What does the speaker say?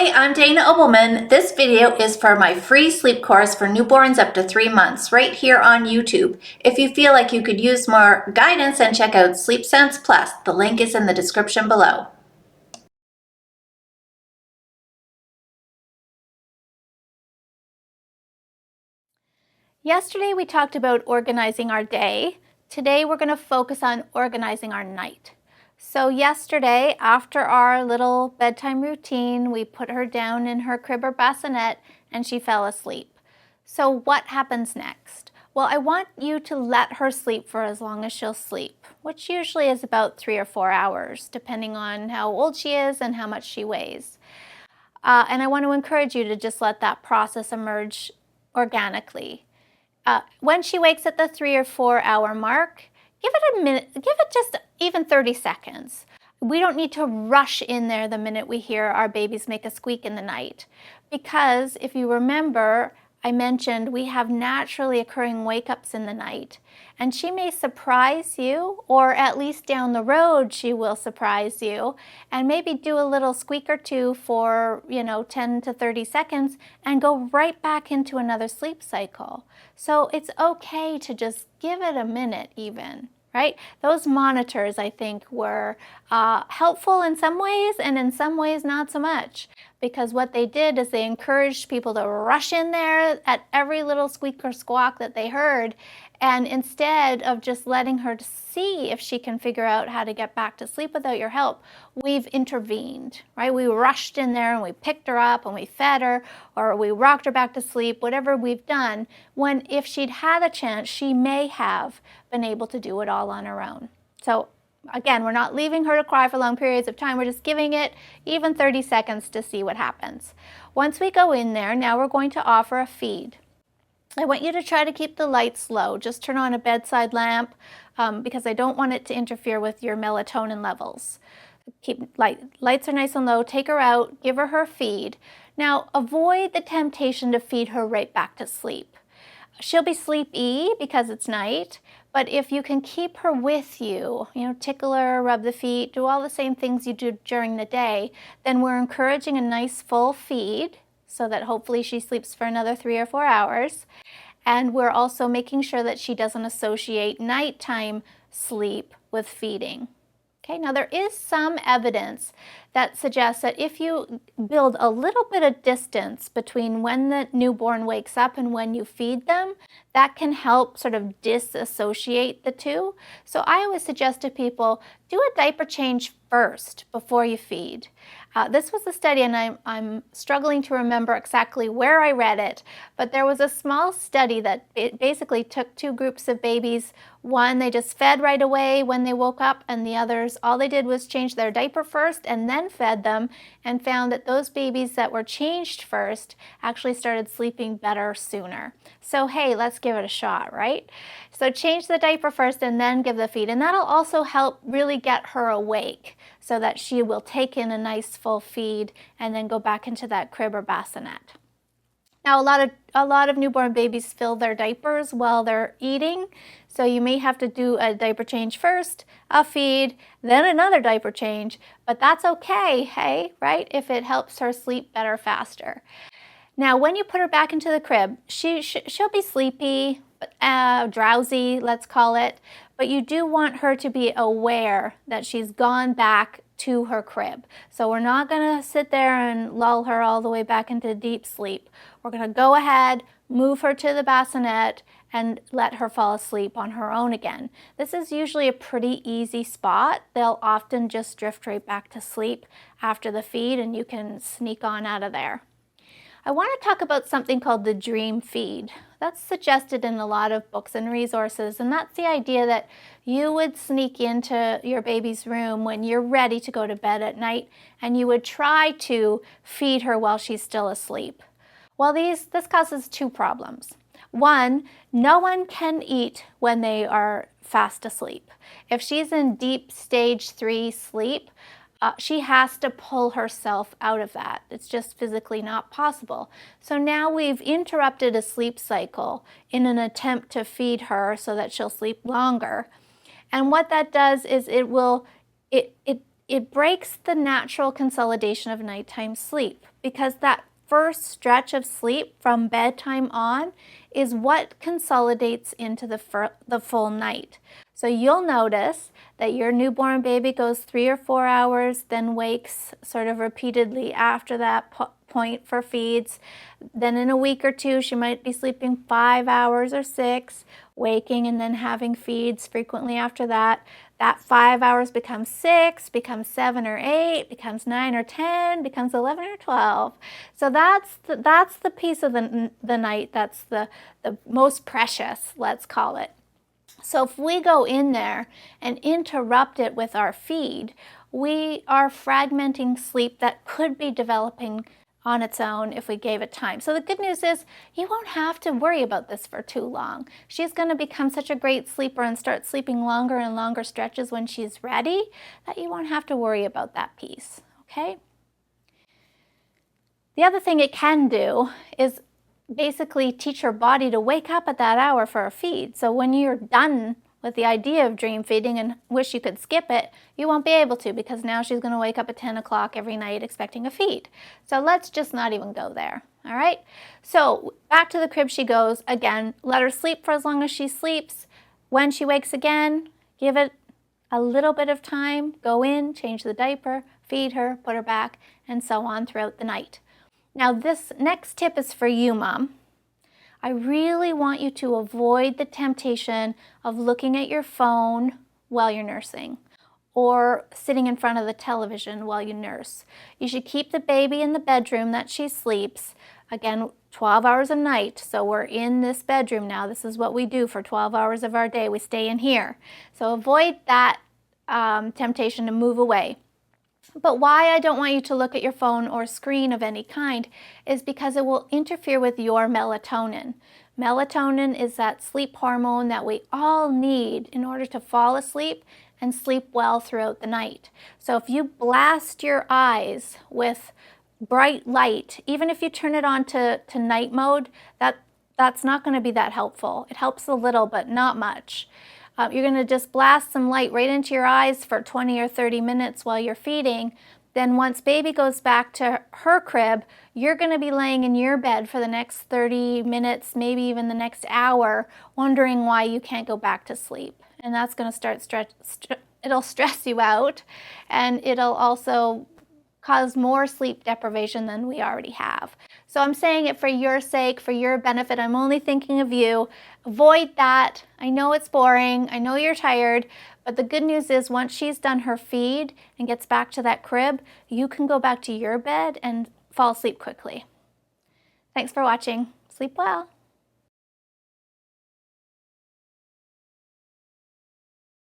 Hi, I'm Dana Obleman. This video is for my free sleep course for newborns up to 3 months right here on YouTube. If you feel like you could use more guidance, then check out Sleep Sense Plus. The link is in the description below. Yesterday we talked about organizing our day. Today we're going to focus on organizing our night. So yesterday, after our little bedtime routine, we put her down in her crib or bassinet and she fell asleep. So what happens next? Well, I want you to let her sleep for as long as she'll sleep, which usually is about 3 or 4 hours, depending on how old she is and how much she weighs. And I want to encourage you to just let that process emerge organically. When she wakes at the 3 or 4 hour mark, give it a minute, give it just even 30 seconds. We don't need to rush in there the minute we hear our babies make a squeak in the night. Because if you remember, I mentioned we have naturally occurring wake-ups in the night. And she may surprise you, or at least down the road she will surprise you, and maybe do a little squeak or two for, 10 to 30 seconds and go right back into another sleep cycle. So it's okay to just give it a minute even. Right? Those monitors, I think, were helpful in some ways and in some ways not so much, because what they did is they encouraged people to rush in there at every little squeak or squawk that they heard, and instead of just letting her see if she can figure out how to get back to sleep without your help, we've intervened, right? We rushed in there and we picked her up and we fed her, or we rocked her back to sleep, whatever we've done, when if she'd had a chance, she may have been able to do it all on her own. So again, we're not leaving her to cry for long periods of time. We're just giving it even 30 seconds to see what happens. Once we go in there, now we're going to offer a feed. I want you to try to keep the lights low. Just turn on a bedside lamp because I don't want it to interfere with your melatonin levels. Keep lights are nice and low. Take her out, give her her feed. Now avoid the temptation to feed her right back to sleep. She'll be sleepy because it's night, but if you can keep her with you, tickle her, rub the feet, do all the same things you do during the day, then we're encouraging a nice full feed so that hopefully she sleeps for another 3 or 4 hours. And we're also making sure that she doesn't associate nighttime sleep with feeding. Okay, now there is some evidence that suggests that if you build a little bit of distance between when the newborn wakes up and when you feed them, that can help sort of disassociate the two. So I always suggest to people, do a diaper change first before you feed. This was a study, and I'm struggling to remember exactly where I read it, but there was a small study that it basically took 2 groups of babies. One, they just fed right away when they woke up, and the others, all they did was change their diaper first and then fed them, and found that those babies that were changed first actually started sleeping better sooner. So hey, let's give it a shot, right? So change the diaper first and then give the feed, and that'll also help really get her awake so that she will take in a nice full feed and then go back into that crib or bassinet. Now a lot of newborn babies fill their diapers while they're eating, so you may have to do a diaper change first, a feed, then another diaper change, but that's okay, hey, right? If it helps her sleep better faster. Now, when you put her back into the crib, she'll be sleepy, drowsy, let's call it, but you do want her to be aware that she's gone back to her crib. So we're not going to sit there and lull her all the way back into deep sleep. We're going to go ahead, move her to the bassinet, and let her fall asleep on her own again. This is usually a pretty easy spot. They'll often just drift right back to sleep after the feed, and you can sneak on out of there. I want to talk about something called the dream feed. That's suggested in a lot of books and resources, and that's the idea that you would sneak into your baby's room when you're ready to go to bed at night, and you would try to feed her while she's still asleep. Well, this causes 2 problems. One, no one can eat when they are fast asleep. If she's in deep stage 3 sleep, she has to pull herself out of that. It's just physically not possible. So now we've interrupted a sleep cycle in an attempt to feed her so that she'll sleep longer. And what that does is it it breaks the natural consolidation of nighttime sleep, because that first stretch of sleep from bedtime on is what consolidates into the full night. So you'll notice that your newborn baby goes 3 or 4 hours, then wakes sort of repeatedly after that point for feeds. Then in a week or two, she might be sleeping 5 hours or 6, waking and then having feeds frequently after that. That 5 hours becomes 6, becomes 7 or 8, becomes 9 or 10, becomes 11 or 12. So that's the piece of the night that's the most precious, let's call it. So if we go in there and interrupt it with our feed, we are fragmenting sleep that could be developing on its own if we gave it time. So the good news is you won't have to worry about this for too long. She's going to become such a great sleeper and start sleeping longer and longer stretches when she's ready that you won't have to worry about that piece, okay? The other thing it can do is basically teach her body to wake up at that hour for a feed. So when you're done with the idea of dream feeding and wish you could skip it, you won't be able to, because now she's going to wake up at 10 o'clock every night expecting a feed. So let's just not even go there, all right? So back to the crib she goes. Again, let her sleep for as long as she sleeps. When she wakes again, give it a little bit of time, go in, change the diaper, feed her, put her back, and so on throughout the night. Now this next tip is for you, Mom. I really want you to avoid the temptation of looking at your phone while you're nursing or sitting in front of the television while you nurse. You should keep the baby in the bedroom that she sleeps. Again, 12 hours a night, so we're in this bedroom now. This is what we do for 12 hours of our day. We stay in here. So avoid that temptation to move away. But why I don't want you to look at your phone or screen of any kind is because it will interfere with your melatonin. Melatonin is that sleep hormone that we all need in order to fall asleep and sleep well throughout the night. So if you blast your eyes with bright light, even if you turn it on to night mode, that's not going to be that helpful. It helps a little, but not much. You're going to just blast some light right into your eyes for 20 or 30 minutes while you're feeding. Then once baby goes back to her crib, you're going to be laying in your bed for the next 30 minutes, maybe even the next hour, wondering why you can't go back to sleep. And that's going to it'll stress you out, and it'll also cause more sleep deprivation than we already have. So I'm saying it for your sake, for your benefit. I'm only thinking of you. Avoid that. I know it's boring. I know you're tired. But the good news is once she's done her feed and gets back to that crib, you can go back to your bed and fall asleep quickly. Thanks for watching. Sleep well.